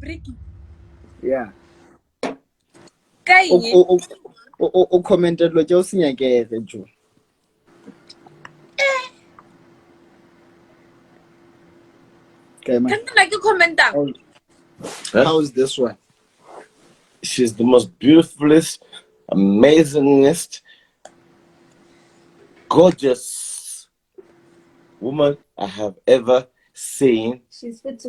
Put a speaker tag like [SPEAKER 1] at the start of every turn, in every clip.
[SPEAKER 1] Bricky.
[SPEAKER 2] Yeah.
[SPEAKER 1] Kai.
[SPEAKER 2] O commented lo jo sinyakele jo. Okay, man.
[SPEAKER 1] Can't like you comment down.
[SPEAKER 2] How's this one?
[SPEAKER 3] She's the most beautifulest, amazingest, gorgeous woman I have ever seen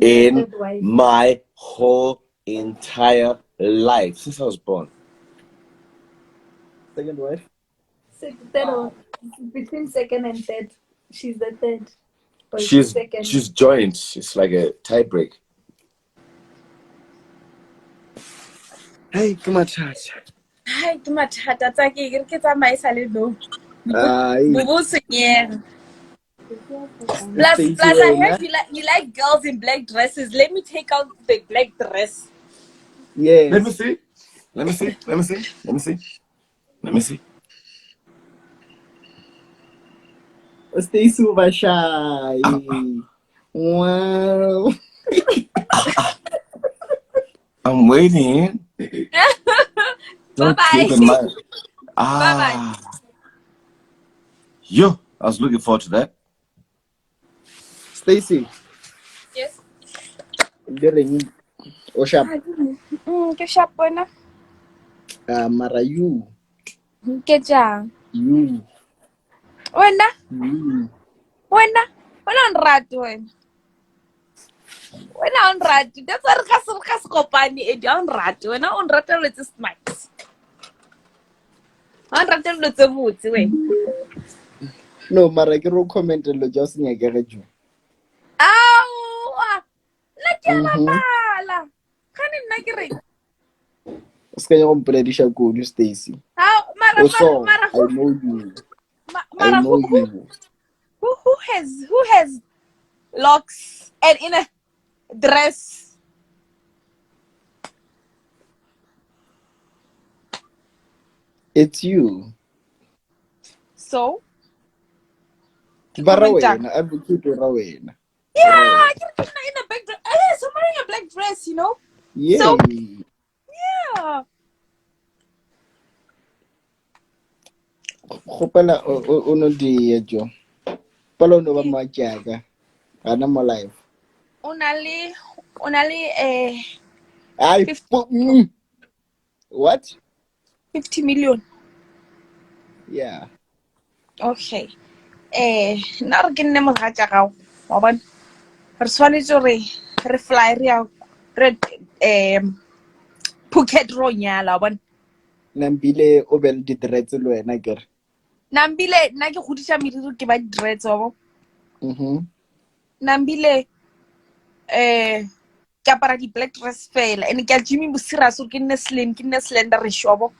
[SPEAKER 3] in my whole entire life since I was born.
[SPEAKER 2] Second wife?
[SPEAKER 4] Third, between second and third. She's the third.
[SPEAKER 3] She's joined. It's like a tie break.
[SPEAKER 2] Hey, come on, touch.
[SPEAKER 1] Hi, too much hat attack. You get a my salad no. Plus, I heard you like girls in black dresses. Let me take out the black dress.
[SPEAKER 2] Yes.
[SPEAKER 3] Let me see. Let me see. Let me see. Let me see. Let me see.
[SPEAKER 2] Stacey over shy. Wow.
[SPEAKER 3] I'm waiting.
[SPEAKER 1] Bye-bye.
[SPEAKER 3] Bye-bye. Yo, I was looking forward to that.
[SPEAKER 2] Stacey.
[SPEAKER 1] Yes.
[SPEAKER 2] Getting Oshap.
[SPEAKER 1] Ke shapona.
[SPEAKER 2] Mara you.
[SPEAKER 1] Ke jang.
[SPEAKER 2] You.
[SPEAKER 1] Wena?
[SPEAKER 2] You.
[SPEAKER 1] Wena on rato wena. Wena on rato. That's why re ka se kopane edi on rato. Wena on rato le tse smart. On rato le tse botse wena.
[SPEAKER 2] No, mara ke ro comment lo jo sinyakele jo.
[SPEAKER 1] Awa. La ke la bala. Khane nna ke re.
[SPEAKER 2] Ska ya go mpoledisha kudu Stacey.
[SPEAKER 1] Mara
[SPEAKER 2] I know you. I know you.
[SPEAKER 1] Who has locks and in a dress?
[SPEAKER 2] It's you.
[SPEAKER 1] So?
[SPEAKER 2] Barawena, advocate Rawena.
[SPEAKER 1] Yeah, you're in a black dress. Yes, I'm wearing a black dress, you know?
[SPEAKER 2] Yay.
[SPEAKER 1] So, yeah.
[SPEAKER 2] Gopela o no di jo. Palo no ba majaga. Ana mo life.
[SPEAKER 1] Onali
[SPEAKER 2] What?
[SPEAKER 1] 50 million.
[SPEAKER 2] Yeah.
[SPEAKER 1] Okay. Na re ke nne mogatša gago. Wa bona? Re tshwanetse re fly re Phuket ro nyala wa bona?
[SPEAKER 2] Nambile o bel di dreads le wena kere.
[SPEAKER 1] Nambile nna ke godisa meriri ke ba di-dreads wa bo. Nambile ke apara di-black dress fela and ke a gym bosira so ke nne slim ke nne slenderish wa bo.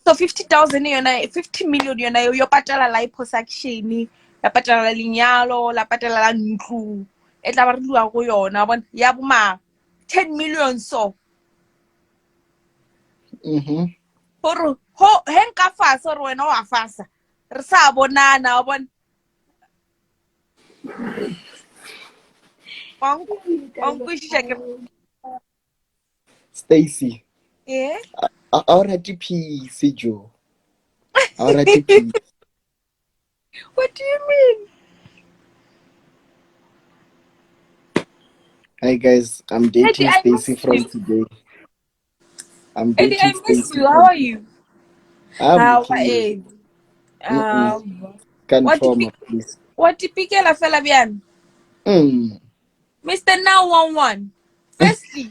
[SPEAKER 1] So 50,000 yona 50 million yona yo patala liposuction ya patala lenyalo la patala la ntlu e tla ba re dua go yona bona ya boma 10 million so hore ho he nka fasa re wena wa fasa re sa bonana wa bona
[SPEAKER 2] Stacey.
[SPEAKER 1] Yeah.
[SPEAKER 2] Ahora peace, Joe. Ahora peace.
[SPEAKER 1] What do you mean?
[SPEAKER 2] Hi guys, I'm dating Stacey from today. I'm dating
[SPEAKER 1] Eddie, I miss
[SPEAKER 2] Stacey.
[SPEAKER 1] you. How are you?
[SPEAKER 2] I'm
[SPEAKER 1] okay.
[SPEAKER 2] Confirm, please.
[SPEAKER 1] What typical a fella bian? Mr. Now 11. Firstly,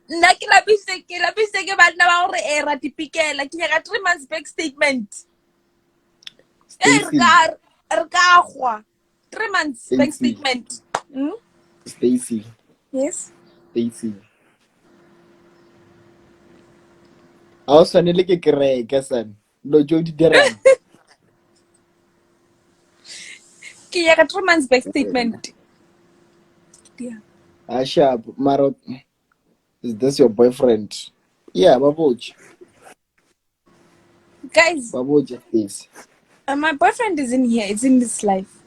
[SPEAKER 1] nna ke labise ke banna ba gore ra tipikela ke nyaka 3 months back statement. Re ka gwa 3 months back statement.
[SPEAKER 2] Stacey.
[SPEAKER 1] Yes.
[SPEAKER 2] Stacey. I was trying to get son. No joke dirang.
[SPEAKER 1] Ke nyaka 3 months back statement. Yeah.
[SPEAKER 2] Asha, Maro, is this your boyfriend? Yeah, Babuch.
[SPEAKER 1] Guys,
[SPEAKER 2] Babuch, please.
[SPEAKER 1] my boyfriend is in here. It's in this life.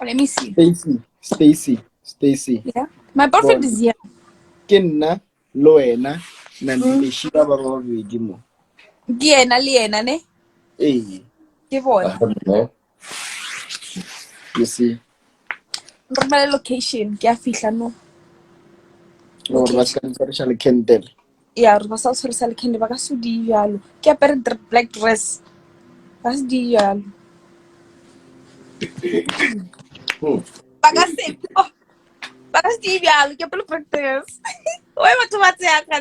[SPEAKER 1] Let me see.
[SPEAKER 2] Stacey.
[SPEAKER 1] Yeah. My boyfriend
[SPEAKER 2] Bon.
[SPEAKER 1] is here.
[SPEAKER 2] Ke nna le wena nandileshi ba babedi mo.
[SPEAKER 1] Liena, ne?
[SPEAKER 2] Ee,
[SPEAKER 1] Ke bona.
[SPEAKER 3] Man.
[SPEAKER 2] you see.
[SPEAKER 1] Romela location. Ke a fihla no.
[SPEAKER 2] Gore ba ska ntshwarisa le candle.
[SPEAKER 1] Yeah, re ba sa tshwarisa le candy ba ka se di jalo. Ke apere black dress. Ba se di jalo. Ba ka se. Oh, ba ka se di jalo. Ke apere black dress. Oe batho ba tseya ka.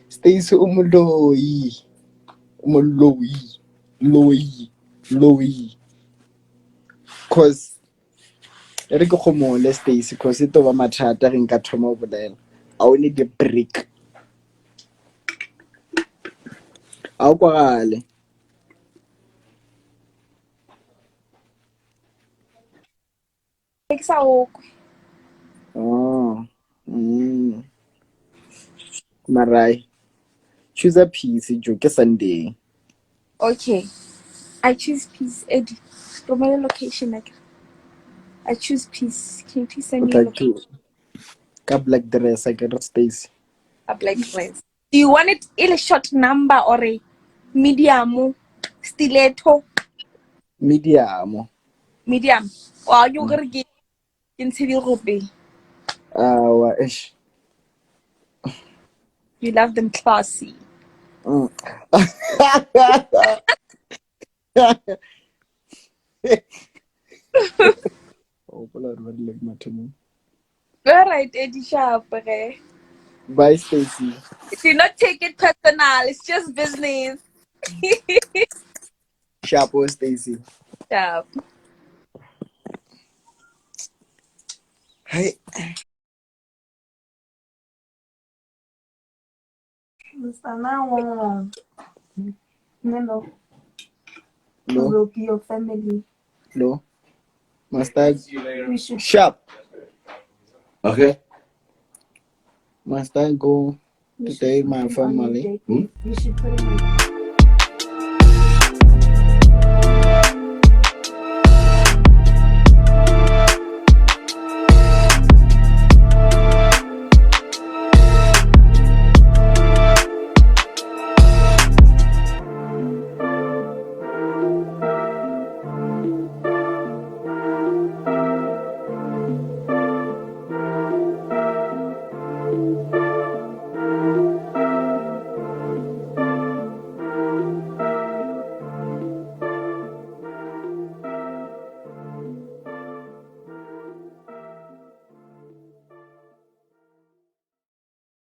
[SPEAKER 2] Stacey o moloi. Loi. Cause re ke go mole Stacey cause it ba mathata re nka thoma o bolela. I will need a break. A o kwagale.
[SPEAKER 1] Ke sa okwe.
[SPEAKER 2] Oh. Marai. Choose a piece jo ke Sunday.
[SPEAKER 1] Okay. I choose peace. Eddie. Romela location again. I choose peace. Can you please send me a location?
[SPEAKER 2] Ka black dress I get Stacey.
[SPEAKER 1] A black dress. Do you want it in a short number or a medium? Stiletto?
[SPEAKER 2] Medium.
[SPEAKER 1] Medium. Or you gonna get into the robe?
[SPEAKER 2] Ish.
[SPEAKER 1] You love them classy.
[SPEAKER 2] Oh, Lord, what like matemo.
[SPEAKER 1] Alright, Eddie Sharp. Okay.
[SPEAKER 2] Bye, Stacey.
[SPEAKER 1] Do not take it personal. It's just business.
[SPEAKER 2] Sharpo, Stacey.
[SPEAKER 1] Sharp.
[SPEAKER 2] Hey.
[SPEAKER 4] No,
[SPEAKER 2] No,
[SPEAKER 4] will be your family.
[SPEAKER 2] no. Master.
[SPEAKER 4] We should
[SPEAKER 2] Sharp.
[SPEAKER 3] Okay.
[SPEAKER 2] Must I go to take my family?
[SPEAKER 4] You should put in